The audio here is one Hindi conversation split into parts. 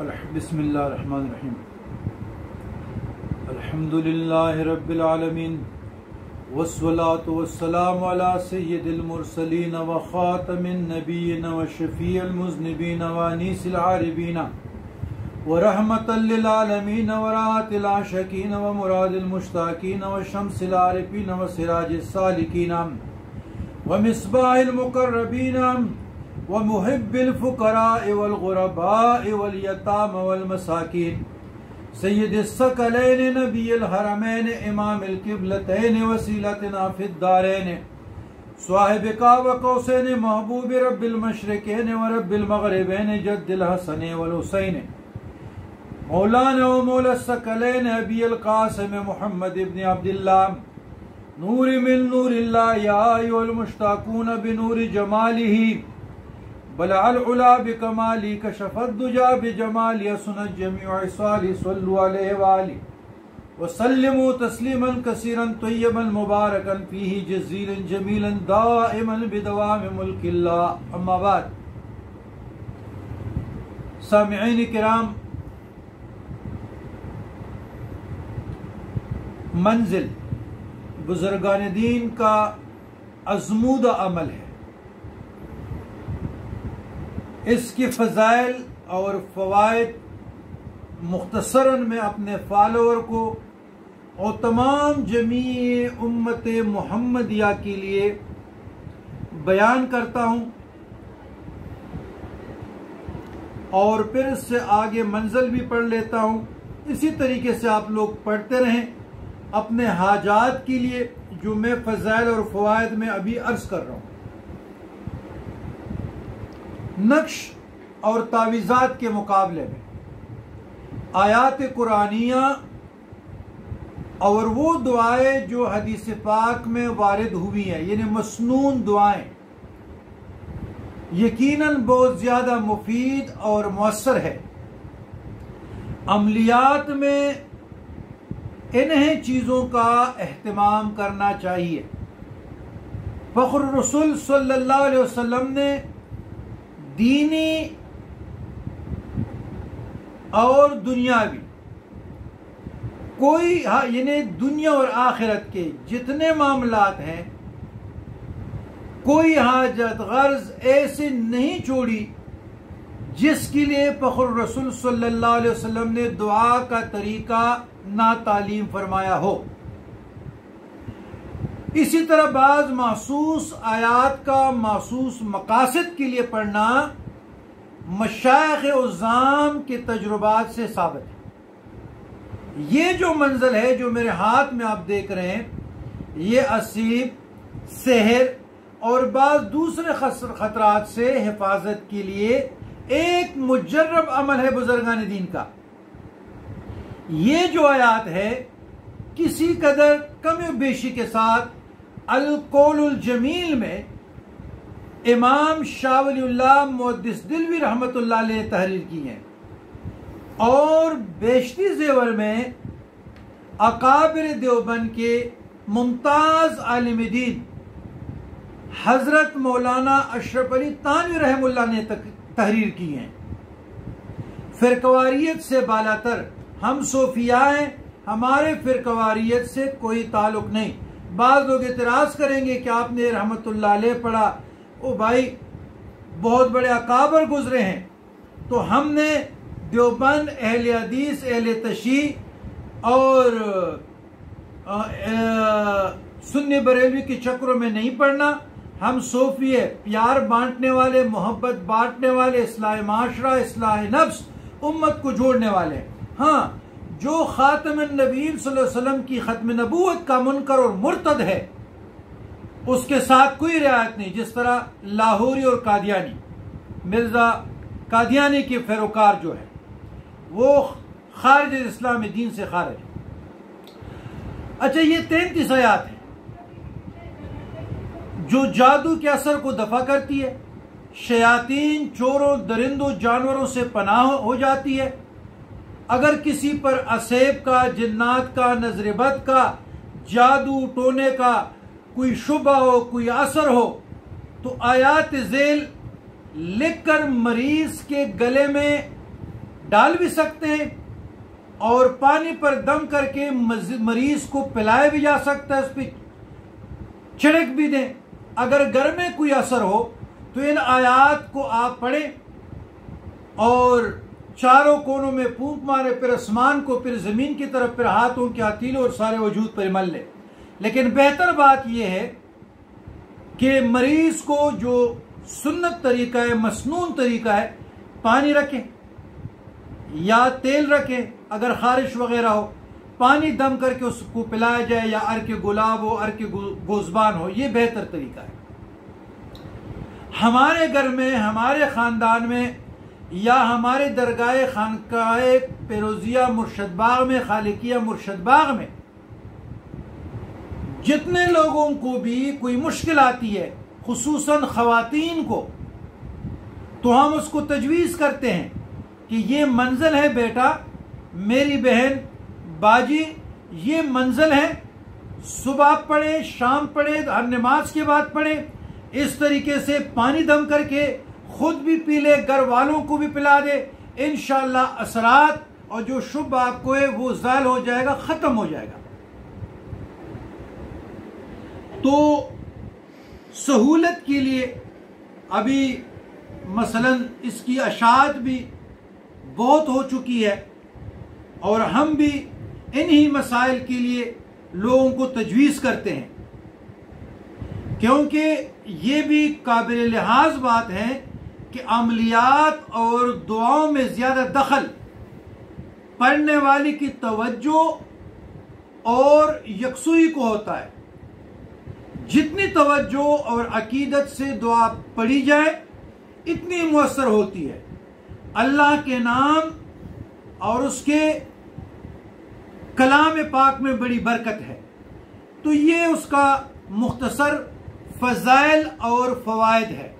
बिस्मिल्लाहिर्रहमानिर्रहीम। अल्हम्दुलिल्लाहि रब्बिल आलमीन वस्सलातु वस्सलामु अला सय्यिदिल मुरसलीन व खातमिन नबिय्यिन व शफीइल मुज़निबीन व अनीसिल आरिबीन व रहमतल लिल आलमीन व राहतिल आशिकीन व मुरादिल मुश्ताकीन व शम्सिल आरिफीन व सिराजिस सालिकीन व मिस्बाहिल मुक़र्रबीन व मुहिब्बिल फुक़राए वल ग़ुरबाए वल यतामा वल मसाकीन सय्यिदिस सकलैन नबिय्यिल हरमैन इमामिल क़िबलतैन वसीलतना फिद दारैन स्वाहिब काब व कौसैन महबूब रब्बिल मशरिक़ैन व रब्बिल मग़रिबैन जद्दिल हसन वल हुसैन मौलाना व मौला सकलैन अबील क़ासिम मुहम्मद इब्न अब्दुल्लाह नूर मिन नूरिल्लाह या अय्युहल मुश्ताक़ून बिनूरि जमालिही बलअल उला बिकमाली कशफत दुजा बिजमाली सुनत जमीउ इसाली सल्लु अलैहि व आलिहि व सल्लिमु तस्लीमन कसीरन तय्यबन मुबारकन फीही जज़ीलन जमीलन दाइमन बिदवाम मुल्किल्लाह। अम्मा बाद, सामिईन किराम, मंजिल बुजुर्गान दीन का अज़मूदा अमल है। इसके फ़ज़ाइल और फ़वाइद मुख्तसरन में अपने फॉलोअर को और तमाम जमी उम्मत मुहम्मदिया के लिए बयान करता हूँ और फिर इससे आगे मंजिल भी पढ़ लेता हूँ। इसी तरीके से आप लोग पढ़ते रहें अपने हाजात के लिए, जो मैं फ़ज़ाइल और फ़वाइद में अभी अर्ज कर रहा हूँ। नक्श और तावीज़ात के मुकाबले में आयात कुरानिया और वो दुआएं जो हदीस पाक में वारिद हुई हैं, यानी मसनून दुआएं, यकीनन बहुत ज्यादा मुफीद और मुअस्सर है। अमलियात में इन्हीं चीजों का एहतमाम करना चाहिए। फ़ख्र रसूल सल्लल्लाहु अलैहि वसल्लम ने दीनी और दुनियावी कोई यानी दुनिया और आखिरत के जितने मामलात हैं, कोई हाजत गर्ज ऐसी नहीं छोड़ी जिसके लिए फ़ख्र रसूल सल्लल्लाहु अलैहि वसल्लम ने दुआ का तरीका ना तालीम फरमाया हो। इसी तरह बाज महसूस आयात का महसूस मकासद के लिए पढ़ना मशाइख उज़्ज़ाम के तजुर्बात से साबित है। ये जो मंजिल है जो मेरे हाथ में आप देख रहे हैं, ये असीब, सेहर और बाज दूसरे खतरात से हिफाजत के लिए एक मुजर्रब अमल है बुजुर्गान दीन का। ये जो आयात है किसी कदर कमी बेशी के साथ अल कौलुल जमील में इमाम शाह वलीउल्लाह मुहद्दिस दिलवी रहमतुल्लाह अलैह तहरीर की हैं और बेशती ज़ेवर में अकाबिर देवबंद के मुमताज आलिम दीन हजरत मौलाना अशरफ अली तानवी रहमुल्लाह ने तहरीर की हैं। फिरकवारियत से बालातर हम सूफिया हैं, हमारे फिरकवारियत से कोई ताल्लुक नहीं। बाज़ लोग इतराज करेंगे कि आपने रहमतुल्लाह अलैह पढ़ा, ओ भाई बहुत बड़े अकाबर गुजरे हैं। तो हमने देवबंद, अहले हदीस, अहले तशीह और सुन्नी बरेलवी के चक्रों में नहीं पढ़ना। हम सूफी है, प्यार बांटने वाले, मोहब्बत बांटने वाले, इस्लाह माशरा, इस्लाह नफ्स, उम्मत को जोड़ने वाले। हाँ, जो खातमुन नबीय्यीन सल्लल्लाहु अलैहि वसल्लम की खत्म नबूवत का मुनकर और मुर्तद है, उसके साथ कोई रियायत नहीं। जिस तरह लाहौरी और कादियानी, मिर्जा कादियानी के फिरोकार जो है वो खारिज इस्लामी दीन से खारिज। अच्छा, ये 33 आयात है जो जादू के असर को दफा करती है, शयातीन, चोरों, दरिंदों, जानवरों से पनाह हो जाती है। अगर किसी पर असेब का, जिन्नात का, नजरबद का, जादू टोने का कोई शुबा हो, कोई असर हो, तो आयात झेल लिखकर मरीज के गले में डाल भी सकते हैं और पानी पर दम करके मरीज को पिलाया भी जा सकता है, उस पर छिड़क भी दें। अगर घर में कोई असर हो तो इन आयात को आप पढ़ें और चारों कोनों में फूंक मारे, फिर आसमान को, फिर जमीन की तरफ, फिर हाथों के हथेलियों और सारे वजूद पर मल ले। लेकिन बेहतर बात यह है कि मरीज को जो सुन्नत तरीका है, मसनून तरीका है, पानी रखें या तेल रखें, अगर खारिश वगैरह हो पानी दम करके उसको पिलाया जाए, या अर्क गुलाब हो, अर्क गोज़बान हो, ये बेहतर तरीका है। हमारे घर में, हमारे ख़ानदान में या हमारे दरगाह खानकाए पेरोजिया मुर्शदबाग में, खालिकिया मुर्शदबाग में जितने लोगों को भी कोई मुश्किल आती है, खुसूसन ख़वातीन को, तो हम उसको तजवीज़ करते हैं कि ये मंजिल है बेटा, मेरी बहन, बाजी, ये मंजिल है, सुबह पढ़े, शाम पढ़े, हर नमाज के बाद पढ़े। इस तरीके से पानी दम करके खुद भी पी ले, घर वालों को भी पिला दे, इंशाअल्लाह असरात और जो शुभ आपको है वो ज़ाल हो जाएगा, ख़त्म हो जाएगा। तो सहूलत के लिए अभी मसलन इसकी अशात भी बहुत हो चुकी है और हम भी इन्हीं मसाइल के लिए लोगों को तजवीज़ करते हैं, क्योंकि ये भी काबिल लिहाज बात है कि अमलियात और दुआओं में ज़्यादा दखल पढ़ने वाले की तवज्जो और यकसुई को होता है। जितनी तवज्जो और अकीदत से दुआ पढ़ी जाए इतनी मुअस्सर होती है। अल्लाह के नाम और उसके कलाम पाक में बड़ी बरकत है। तो ये उसका मुख्तसर फ़ज़ाइल और फ़वाइद है।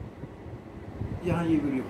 यहाँ ये वीडियो